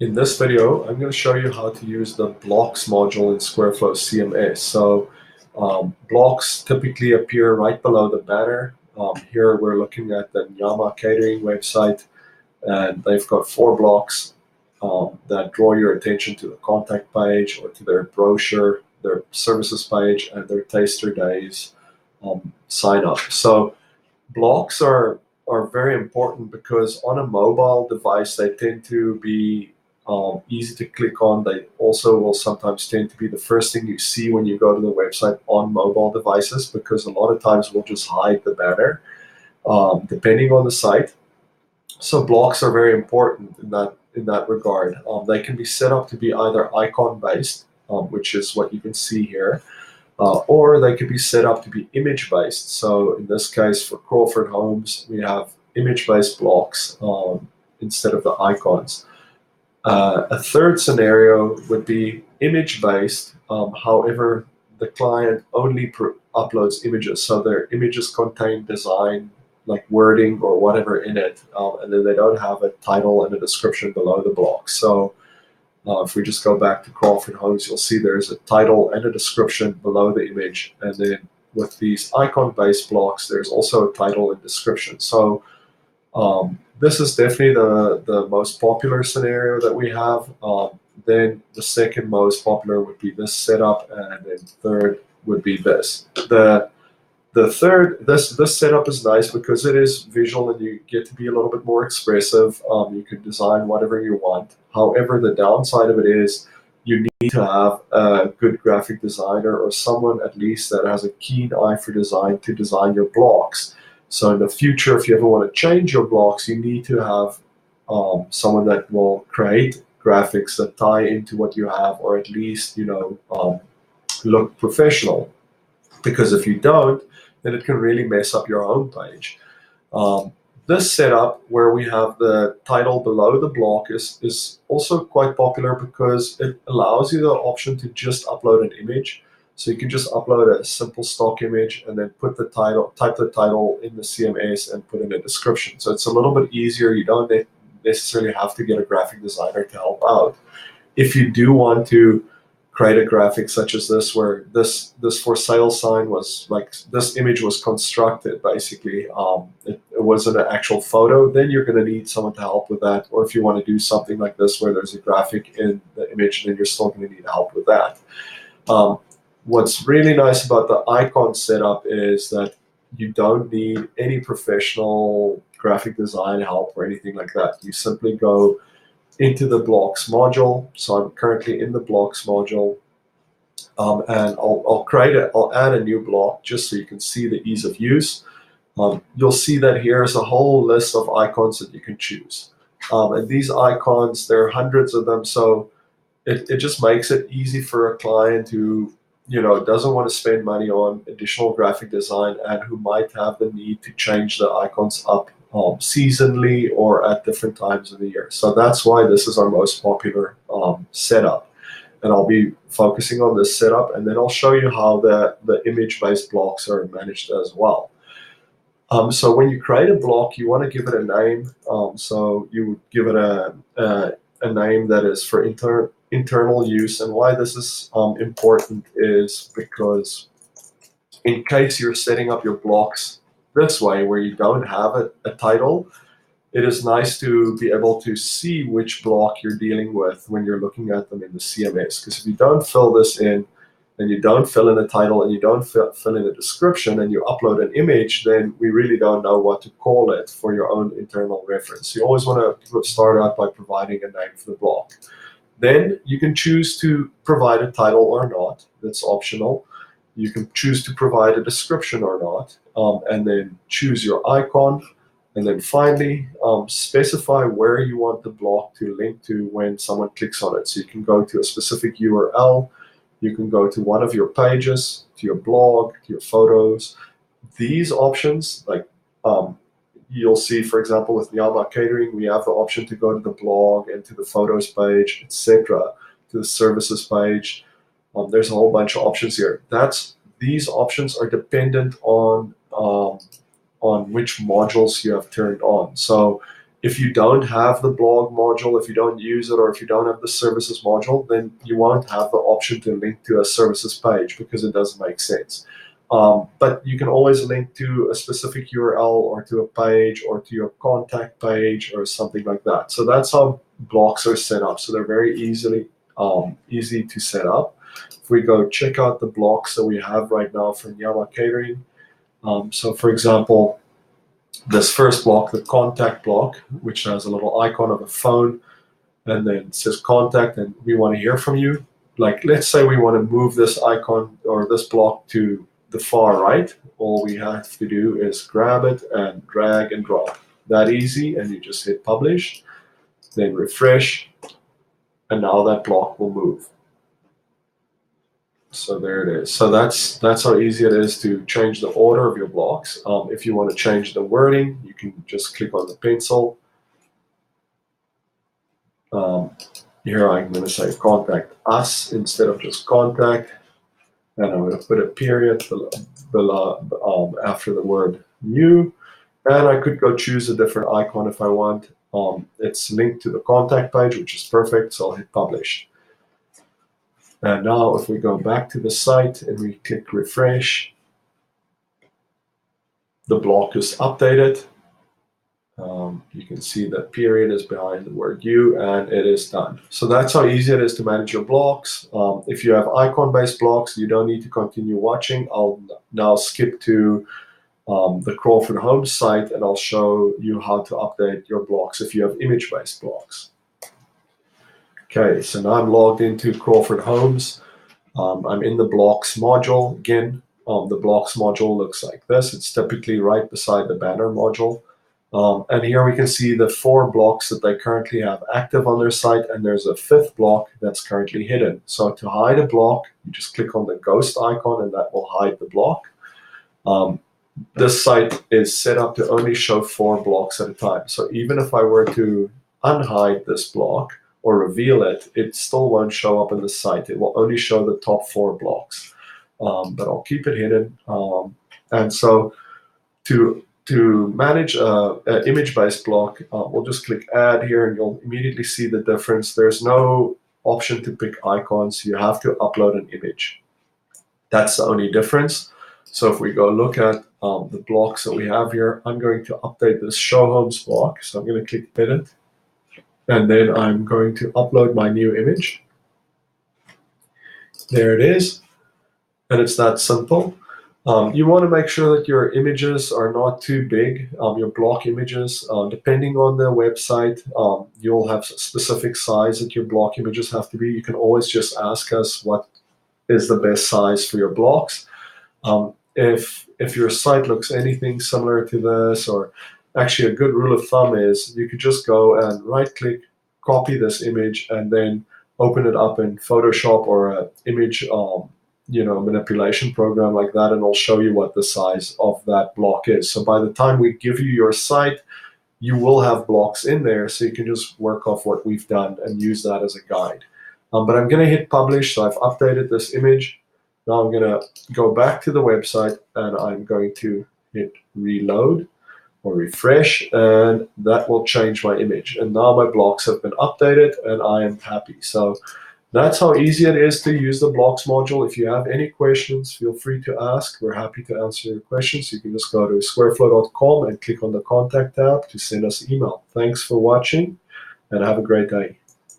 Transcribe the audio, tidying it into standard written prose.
In this video, I'm going to show you how to use the blocks module in Squareflo CMS. So blocks typically appear right below the banner. Here we're looking at the Nyama Catering website, and they've got 4 blocks that draw your attention to the contact page or to their brochure, their services page, and their taster days sign up. So blocks are very important because on a mobile device they tend to be easy to click on. They also will sometimes tend to be the first thing you see when you go to the website on mobile devices, because a lot of times we'll just hide the banner depending on the site. So blocks are very important in that regard. They can be set up to be either icon based, which is what you can see here, or they could be set up to be image based. So in this case, for Crawford Homes, we have image based blocks instead of the icons. A third scenario would be image based. However, the client only uploads images, so their images contain design like wording or whatever in it, and then they don't have a title and a description below the block. So if we just go back to Crawford Homes, you'll see there's a title and a description below the image. And then with these icon-based blocks, there's also a title and description. So this is definitely the most popular scenario that we have. Then the second most popular would be this setup, and then third would be this. The third, this setup is nice because it is visual and you get to be a little bit more expressive. You can design whatever you want. However, the downside of it is you need to have a good graphic designer or someone at least that has a keen eye for design to design your blocks. So in the future, if you ever want to change your blocks, you need to have someone that will create graphics that tie into what you have, or at least look professional. Because if you don't, then it can really mess up your own page. This setup where we have the title below the block is also quite popular because it allows you the option to just upload an image. So you can just upload a simple stock image and then put the title, type the title in the CMS and put in a description. So it's a little bit easier. You don't necessarily have to get a graphic designer to help out. If you do want to create a graphic such as this, where this for sale sign was like, this image was constructed basically, it wasn't an actual photo, then you're going to need someone to help with that. Or if you want to do something like this where there's a graphic in the image, then you're still going to need help with that. What's really nice about the icon setup is that you don't need any professional graphic design help or anything like that. You simply go into the blocks module. So I'm currently in the blocks module, and I'll add a new block just so you can see the ease of use. You'll see that here's a whole list of icons that you can choose. And these icons, there are hundreds of them, so it just makes it easy for a client who doesn't want to spend money on additional graphic design and who might have the need to change the icons up seasonally or at different times of the year. So that's why this is our most popular setup. And I'll be focusing on this setup, and then I'll show you how the image-based blocks are managed as well. So when you create a block, you want to give it a name. So you would give it a name that is for internal use. And why this is important is because in case you're setting up your blocks this way, where you don't have a title, it is nice to be able to see which block you're dealing with when you're looking at them in the CMS. Because if you don't fill this in, and you don't fill in a title, and you don't fill in a description, and you upload an image, then we really don't know what to call it for your own internal reference. You always want to start out by providing a name for the block. Then you can choose to provide a title or not. That's optional. You can choose to provide a description or not, and then choose your icon. And then finally, specify where you want the block to link to when someone clicks on it. So you can go to a specific URL. You can go to one of your pages, to your blog, to your photos. These options, like you'll see, for example, with Nyama Catering, we have the option to go to the blog and to the photos page, etc., to the services page. There's a whole bunch of options here. These options are dependent on which modules you have turned on. So If you don't have the blog module, if you don't use it, or if you don't have the services module, then you won't have the option to link to a services page because it doesn't make sense. But you can always link to a specific URL or to a page or to your contact page or something like that. So that's how blocks are set up. So they're very easy to set up. If we go check out the blocks that we have right now for Nyama Catering. So for example, this first block, the contact block, which has a little icon of a phone, and then it says contact, and we want to hear from you. Like, let's say we want to move this icon or this block to the far right. All we have to do is grab it and drag and drop. That easy, and you just hit publish, then refresh, and now that block will move. So there it is. So that's how easy it is to change the order of your blocks. If you want to change the wording, you can just click on the pencil. Here I'm going to say contact us instead of just contact, and I'm going to put a period below, after the word you, and I could go choose a different icon if I want. It's linked to the contact page, which is perfect, so I'll hit publish. And now if we go back to the site and we click refresh, the block is updated. You can see that period is behind the word you, and it is done. So that's how easy it is to manage your blocks. If you have icon-based blocks, you don't need to continue watching. I'll now skip to the Crawford Homes site, and I'll show you how to update your blocks if you have image-based blocks. Okay, so now I'm logged into Crawford Homes. I'm in the blocks module again. The blocks module looks like this. It's typically right beside the banner module. And here we can see the 4 blocks that they currently have active on their site, and there's a 5th block that's currently hidden. So to hide a block, you just click on the ghost icon, and that will hide the block. This site is set up to only show 4 blocks at a time. So even if I were to unhide this block or reveal it, it still won't show up in the site. It will only show the top 4 blocks. But I'll keep it hidden. And so to manage an image-based block, we'll just click add here, and you'll immediately see the difference. There's no option to pick icons. You have to upload an image. That's the only difference. So if we go look at the blocks that we have here, I'm going to update this show homes block. So I'm going to click edit, and then I'm going to upload my new image. There it is, and it's that simple. You want to make sure that your images are not too big, your block images. Depending on the website, you'll have a specific size that your block images have to be. You can always just ask us what is the best size for your blocks. If your site looks anything similar to this, or actually a good rule of thumb is you could just go and right-click, copy this image, and then open it up in Photoshop or an image manipulation program like that, and it'll show you what the size of that block is. So by the time we give you your site, you will have blocks in there, so you can just work off what we've done and use that as a guide. But I'm going to hit publish, so I've updated this image. Now I'm going to go back to the website, and I'm going to hit reload or refresh, and that will change my image. And now my blocks have been updated, and I am happy. So that's how easy it is to use the blocks module. If you have any questions, feel free to ask. We're happy to answer your questions. You can just go to Squareflo.com and click on the contact tab to send us email. Thanks for watching, and have a great day.